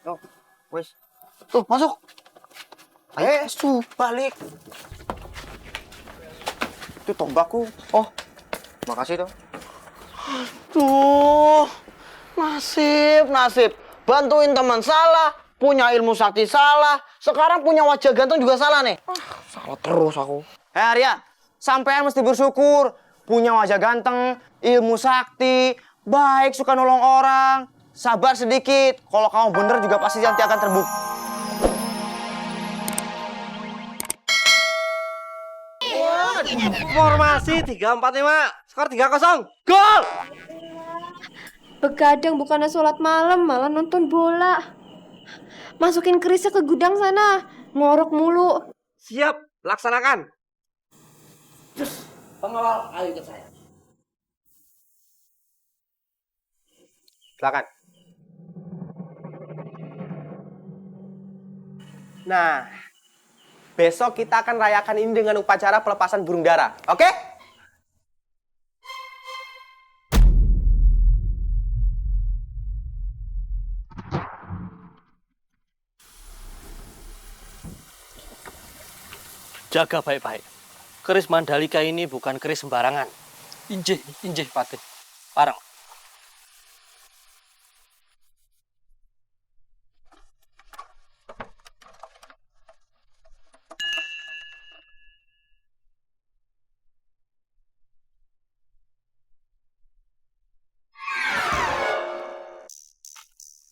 Tuh, wes. Tuh, masuk. Ayo, balik. Itu tombakku. Oh, makasih dong. Tuh, nasib. Bantuin teman salah, punya ilmu sakti salah, sekarang punya wajah ganteng juga salah nih. Salah terus aku. Arya, sampean mesti bersyukur. Punya wajah ganteng, ilmu sakti, baik, suka nolong orang. Sabar sedikit, kalau kamu bener juga pasti nanti akan terbukti. Formasi 3-4-5, skor 3-0. Gol! Begadang bukannya sholat malam, malah nonton bola. Masukin kerisnya ke gudang sana, ngorok mulu. Siap, laksanakan. Pengawal, ayo ikut saya. Silakan. Nah, besok kita akan rayakan ini dengan upacara pelepasan burung dara. Oke? Jaga baik-baik. Keris Mandalika ini bukan keris sembarangan. Injih, Patih. Parang.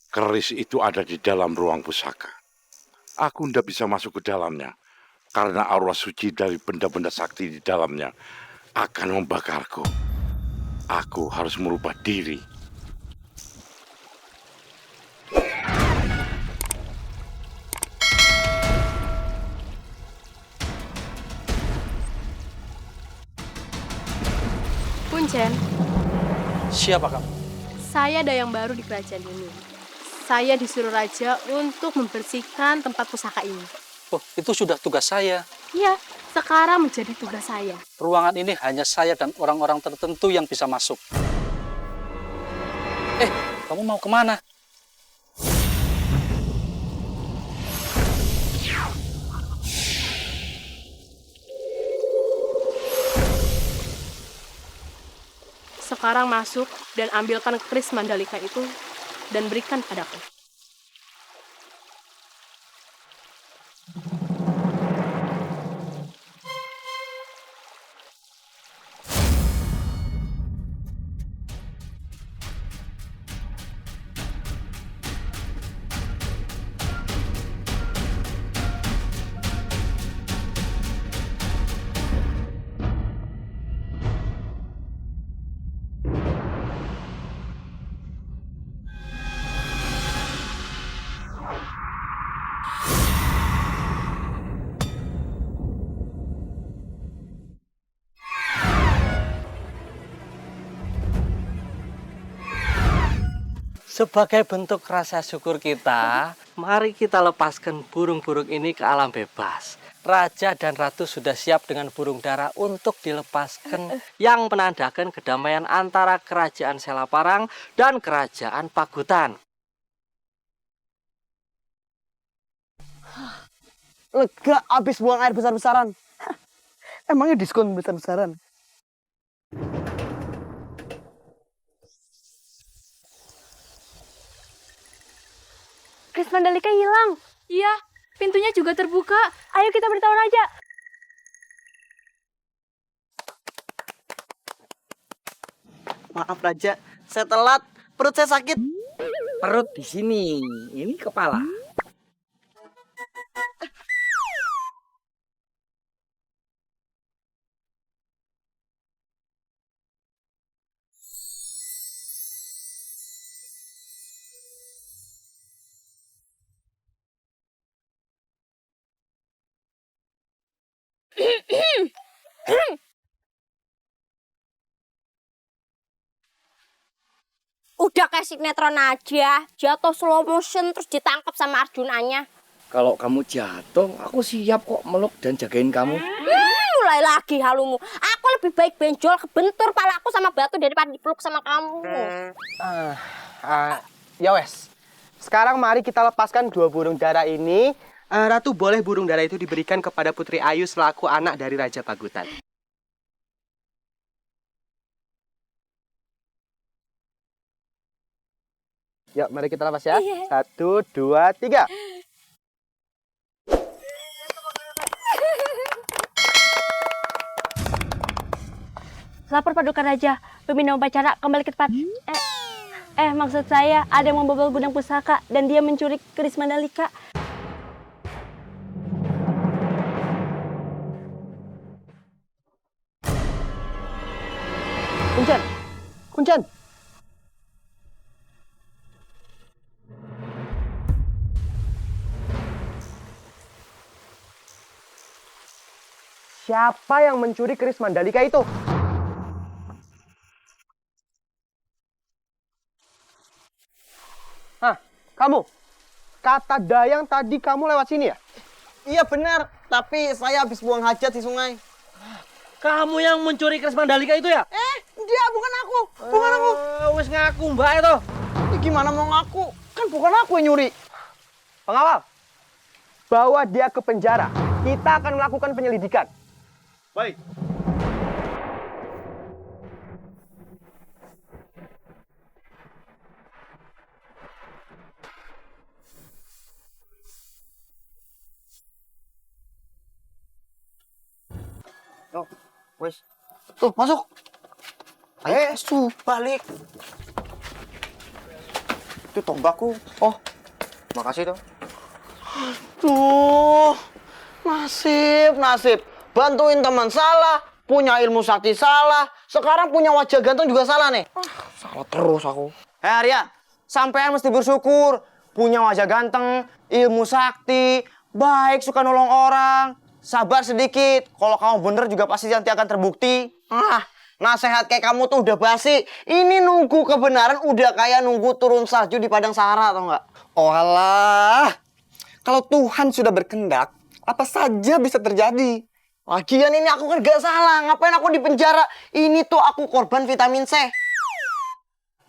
Keris itu ada di dalam ruang pusaka. Aku tidak bisa masuk ke dalamnya, karena aura suci dari benda-benda sakti di dalamnya akan membakarku. Aku harus merubah diri. Kuncen, Siapa kamu? saya ada yang baru di kerajaan ini. Saya disuruh raja untuk membersihkan tempat pusaka ini. Oh, itu sudah tugas saya. Iya, sekarang menjadi tugas saya. Ruangan ini hanya saya dan orang-orang tertentu yang bisa masuk. Kamu mau kemana? Sekarang masuk dan ambilkan keris Mandalika itu dan berikan padaku. Sebagai bentuk rasa syukur kita, mari kita lepaskan burung-burung ini ke alam bebas. Raja dan Ratu sudah siap dengan burung dara untuk dilepaskan yang menandakan kedamaian antara kerajaan Selaparang dan kerajaan Pagutan. Lega abis buang air besar-besaran. Emangnya diskon besar-besaran? Keris Mandalika hilang. Iya, pintunya juga terbuka. Ayo kita beritahu raja. Maaf Raja, saya telat. Perut saya sakit. Perut di sini, ini kepala. Udah kayak sinetron aja, jatuh slow motion terus ditangkap sama Arjunanya. Kalau kamu jatuh, aku siap kok meluk dan jagain kamu. Mulai lagi halumu. Aku lebih baik benjol kebentur palaku sama batu daripada dipeluk sama kamu. Ya wes, Sekarang mari kita lepaskan 2 burung dara ini. Ratu, boleh burung dara itu diberikan kepada Putri Ayu selaku anak dari Raja Pagutan. Yuk, mari kita lepas ya. 1, 2, 3. Lapor Paduka Raja, pemimpin upacara kembali ke tempat. Maksud saya ada yang membobol gudang pusaka dan dia mencuri keris Mandalika. Kuncen. Kuncen. Siapa yang mencuri keris Mandalika itu? Hah, kamu? Kata Dayang tadi kamu lewat sini ya? Iya benar, tapi saya habis buang hajat di sungai. Kamu yang mencuri keris Mandalika itu ya? Dia bukan aku, bukan aku. Wis ngaku mbak itu. Ini gimana mau ngaku? Kan bukan aku yang nyuri. Pengawal, bawa dia ke penjara. Kita akan melakukan penyelidikan. Baik. Tuh, wes. Tuh, masuk. Ayo, balik. Itu tombakku. Oh, makasih tuh. Tuh, nasib. Bantuin teman salah, punya ilmu sakti salah, sekarang punya wajah ganteng juga salah nih. Salah terus aku. Arya, sampean mesti bersyukur. Punya wajah ganteng, ilmu sakti, baik, suka nolong orang. Sabar sedikit, kalau kamu bener juga pasti nanti akan terbukti. Nasehat kayak kamu tuh udah basi. Ini nunggu kebenaran udah kayak nunggu turun salju di padang Sahara, tau nggak? Oh alah, kalau Tuhan sudah berkehendak, apa saja bisa terjadi. Lagian ini aku kan gak salah, ngapain aku di penjara? Ini tuh aku korban vitamin C.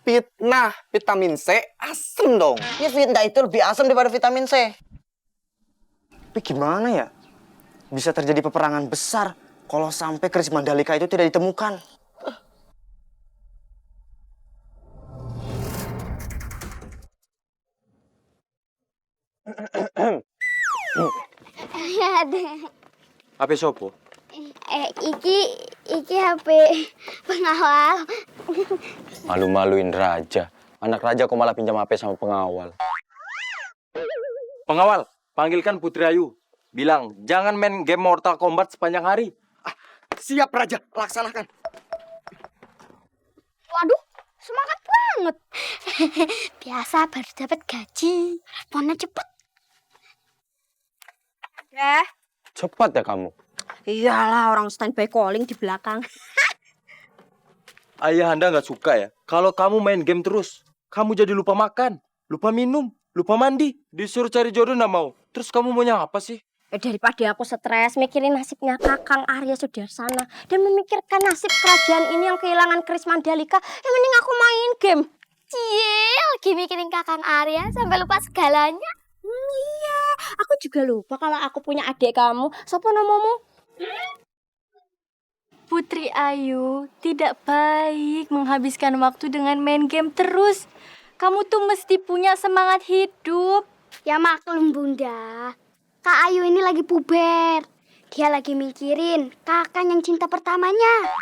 Fitnah, vitamin C, asem dong. Ya fitnah itu lebih asam daripada vitamin C. Tapi gimana ya? Bisa terjadi peperangan besar kalau sampai keris Mandalika itu tidak ditemukan. Ya deh. HP sopo? Iki HP pengawal. Malu-maluin raja. Anak raja kok malah pinjam HP sama pengawal. Pengawal, panggilkan Putri Ayu. Bilang, jangan main game Mortal Kombat sepanjang hari. Siap raja, laksanakan. Waduh, semangat banget. Biasa baru dapat gaji. Responnya cepet. Cepat ya kamu. Iyalah, orang standby calling di belakang. Ayah Anda nggak suka ya? Kalau kamu main game terus, kamu jadi lupa makan, lupa minum, lupa mandi. Disuruh cari jodoh nggak mau. Terus kamu maunya apa sih? Daripada aku stres mikirin nasibnya Kakang Arya Sudarsana dan memikirkan nasib kerajaan ini yang kehilangan keris Mandalika, yang mending aku main game. Cie, lagi mikirin Kakang Arya sampai lupa segalanya. Iya, aku juga lupa kalau aku punya adik kamu. Sopo namamu? Putri Ayu, tidak baik menghabiskan waktu dengan main game terus. Kamu tuh mesti punya semangat hidup. Ya maklum Bunda. Kak Ayu ini lagi puber. Dia lagi mikirin kakak yang cinta pertamanya.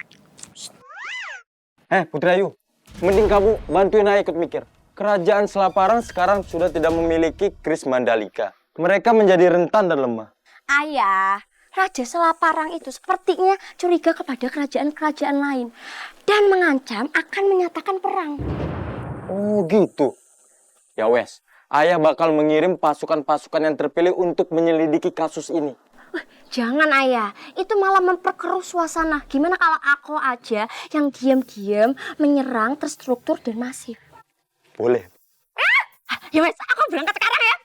Putri Ayu, mending kamu bantuin Ayah ikut mikir. Kerajaan Selaparang sekarang sudah tidak memiliki keris Mandalika. Mereka menjadi rentan dan lemah. Ayah, Raja Selaparang itu sepertinya curiga kepada kerajaan-kerajaan lain dan mengancam akan menyatakan perang. Oh gitu. Ya wes, Ayah bakal mengirim pasukan-pasukan yang terpilih untuk menyelidiki kasus ini. Jangan Ayah, itu malah memperkeruh suasana. Gimana kalau aku aja yang diam-diam menyerang terstruktur dan masif? Boleh. Ya wes, aku berangkat sekarang ya.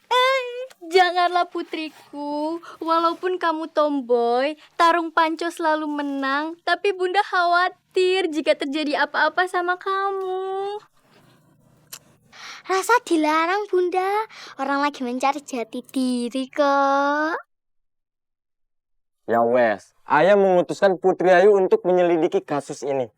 Janganlah putriku, walaupun kamu tomboy, tarung panco selalu menang, tapi Bunda khawatir jika terjadi apa-apa sama kamu. Rasa dilarang, Bunda. Orang lagi mencari jati diri kok. Ya wes, ayah memutuskan Putri Ayu untuk menyelidiki kasus ini.